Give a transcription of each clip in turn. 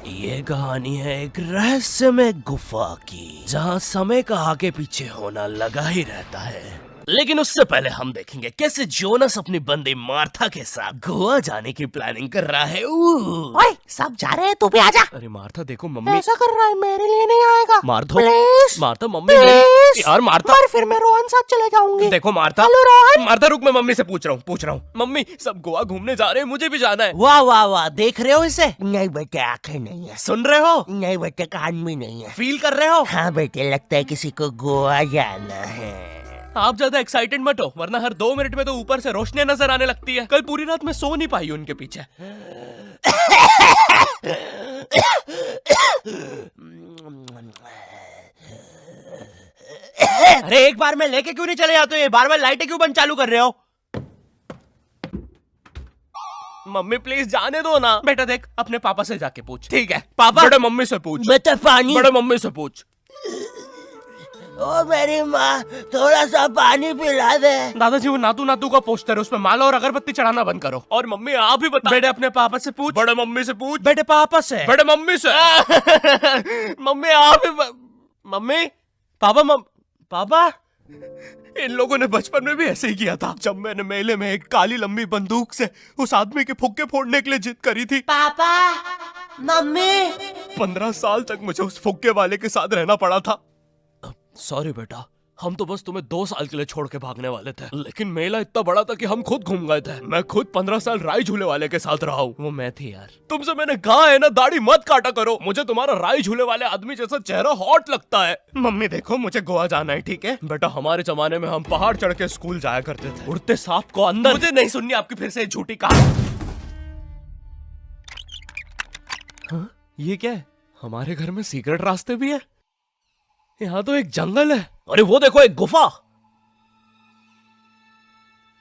ये कहानी है एक रहस्यमय गुफा की, जहाँ समय का आगे पीछे होना लगा ही रहता है। लेकिन उससे पहले हम देखेंगे कैसे जोनस अपनी बंदी मार्था के साथ गोवा जाने की प्लानिंग कर रहा है। ओए, सब जा रहे हैं, तू भी आजा। अरे मार्था देखो, मम्मी ऐसा कर रहा है, मेरे लिए नहीं आएगा। मार दो प्लीज मार्था, मम्मी प्लीज। यार मार्था। और फिर मैं रोहन साथ चले जाऊंगी। देखो मार्था, हेलो रोहन। मार्था रुक, मैं मम्मी से पूछ रहा हूँ। मम्मी सब गोवा घूमने जा रहे हैं, मुझे भी जाना है। वाह वाह वाह, देख रहे हो इसे? नहीं बेटे, आंखें नहीं है। सुन रहे हो? नहीं बेटे, कान भी नहीं है। फील कर रहे हो? हाँ बेटे, लगता है किसी को गोवा जाना है। आप ज्यादा एक्साइटेड मत हो, वरना हर 2 मिनट में तो ऊपर से रोशनी नजर आने लगती है। कल पूरी रात मैं सो नहीं पाई उनके पीछे। अरे एक बार में लेके क्यों नहीं चले जाते? बार बार लाइटें क्यों बंद चालू कर रहे हो? मम्मी प्लीज जाने दो ना। बेटा देख, अपने पापा से जाके पूछ। ठीक है पापा। बड़े मम्मी से पूछ। बेटा पानी। बड़े मम्मी से पूछ। ओ मेरी माँ, थोड़ा सा पानी पिला दे। दादाजी वो नातू नातू का पोस्टर है, उसमें माला और अगरबत्ती चढ़ाना बंद करो। और मम्मी आप ही बता। बेटे अपने पापा से पूछ। बड़े मम्मी से पूछ। बेटे पापा से। बड़े मम्मी से। मम्मी आप ही मम्मी पापा पापा इन लोगों ने बचपन में भी ऐसे ही किया था, जब मैंने मेले में एक काली लंबी बंदूक से उस आदमी के फुक्के फोड़ने के लिए जिद करी थी। पापा, मम्मी। 15 साल तक मुझे उस फुक्के वाले के साथ रहना पड़ा था। सॉरी बेटा, हम तो बस तुम्हें 2 साल के लिए छोड़ के भागने वाले थे, लेकिन मेला इतना बड़ा था कि हम खुद घूम गए थे। मैं खुद 15 साल राई झूले वाले के साथ रहा हूँ। वो मैं थी यार। तुमसे मैंने कहा है ना, दाढ़ी मत काटा करो। मुझे तुम्हारा राई झूले वाले आदमी जैसा चेहरा हॉट लगता है। मम्मी देखो, मुझे गोवा जाना है, ठीक है बेटा। हमारे जमाने में हम पहाड़ चढ़ के स्कूल जाया करते थे, उड़ते सांप को अंदर। मुझे नहीं सुननी आपकी फिर से झूठी कहानी। हाँ? ये क्या है? हमारे घर में सीक्रेट रास्ते भी है। यहाँ तो एक जंगल है। अरे वो देखो, एक गुफा।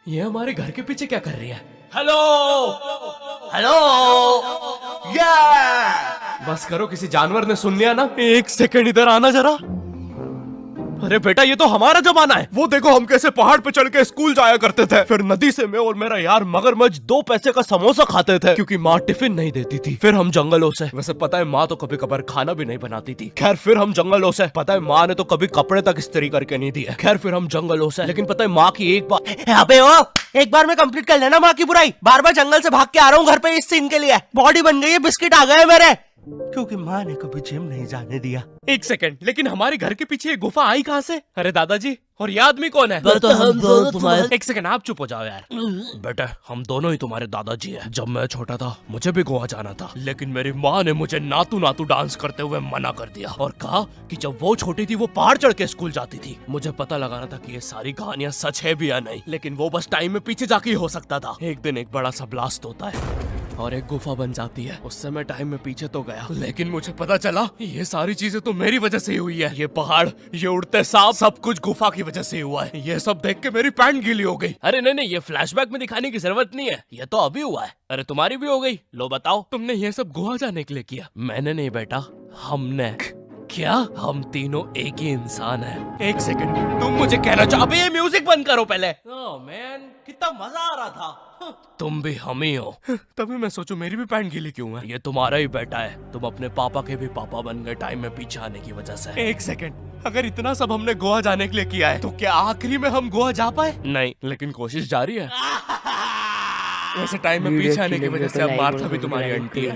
ये हमारे घर के पीछे क्या कर रही है? हेलो हेलो, बस करो, किसी जानवर ने सुन लिया ना। 1 सेकंड इधर आना जरा। अरे बेटा, ये तो हमारा जमाना है। वो देखो, हम कैसे पहाड़ पे चढ़ के स्कूल जाया करते थे। फिर नदी से मैं और मेरा यार मगरमच्छ 2 पैसे का समोसा खाते थे, क्योंकि माँ टिफिन नहीं देती थी। फिर हम जंगलों से, वैसे पता है माँ तो कभी कभार खाना भी नहीं बनाती थी। खैर फिर हम जंगलों से, पता है माँ ने तो कभी कपड़े तक इस्त्री करके नहीं दिए। खैर फिर हम जंगलों से, लेकिन पता है माँ की एक बार। अबे ओ, एक बार में कंप्लीट कर लेना माँ की बुराई। बार बार जंगल से भाग के आ रहा हूँ घर पे इस सीन के लिए। बॉडी बन गई है, बिस्किट आ गए मेरे, क्योंकि माँ ने कभी जिम नहीं जाने दिया। 1 सेकंड, लेकिन हमारे घर के पीछे ये गुफा आई कहाँ से? अरे दादाजी, और ये आदमी कौन है? तो हम दोनों तुम्हारे। 1 सेकंड, आप चुप हो जाओ यार। बेटा, हम दोनों ही तुम्हारे दादाजी हैं। जब मैं छोटा था मुझे भी गोवा जाना था, लेकिन मेरी माँ ने मुझे नातू नातू डांस करते हुए मना कर दिया और कहा कि जब वो छोटी थी वो पहाड़ चढ़ के स्कूल जाती थी। मुझे पता लगाना था कि ये सारी कहानियां सच है भी या नहीं, लेकिन वो बस टाइम में पीछे जाके ही हो सकता था। एक दिन एक बड़ा सा ब्लास्ट होता है और एक गुफा बन जाती है। उससे मैं टाइम में पीछे तो गया, लेकिन मुझे पता चला ये सारी चीजें तो मेरी वजह से ही हुई है। ये पहाड़, ये उड़ते सांप, सब कुछ गुफा की वजह से ही हुआ है। ये सब देख के मेरी पैंट गीली हो गई। अरे नहीं, ये फ्लैशबैक में दिखाने की जरूरत नहीं है, ये तो अभी हुआ है। अरे तुम्हारी भी हो गई। लो बताओ, तुमने ये सब गोवा जाने के लिए किया? मैंने नहीं बेटा, हमने। क्या? हम तीनों एक ही इंसान हैं। 1 सेकंड, तुम मुझे कहना चाहो? अबे ये म्यूजिक बंद करो पहले। ओह मैन, कितना मजा आ रहा था। तुम भी हम ही हो। तभी मैं सोचूं मेरी भी पैंट गीली क्यों है। ये तुम्हारा ही बेटा है, तुम अपने पापा के भी पापा बन गए टाइम में पीछे आने की वजह से। 1 सेकंड, अगर इतना सब हमने गोवा जाने के लिए किया है, तो क्या आखिरी में हम गोवा जा पाए? नहीं, लेकिन कोशिश जारी है। वैसे टाइम में पीछे आने की वजह से अब मार्था भी तुम्हारी आंटी है।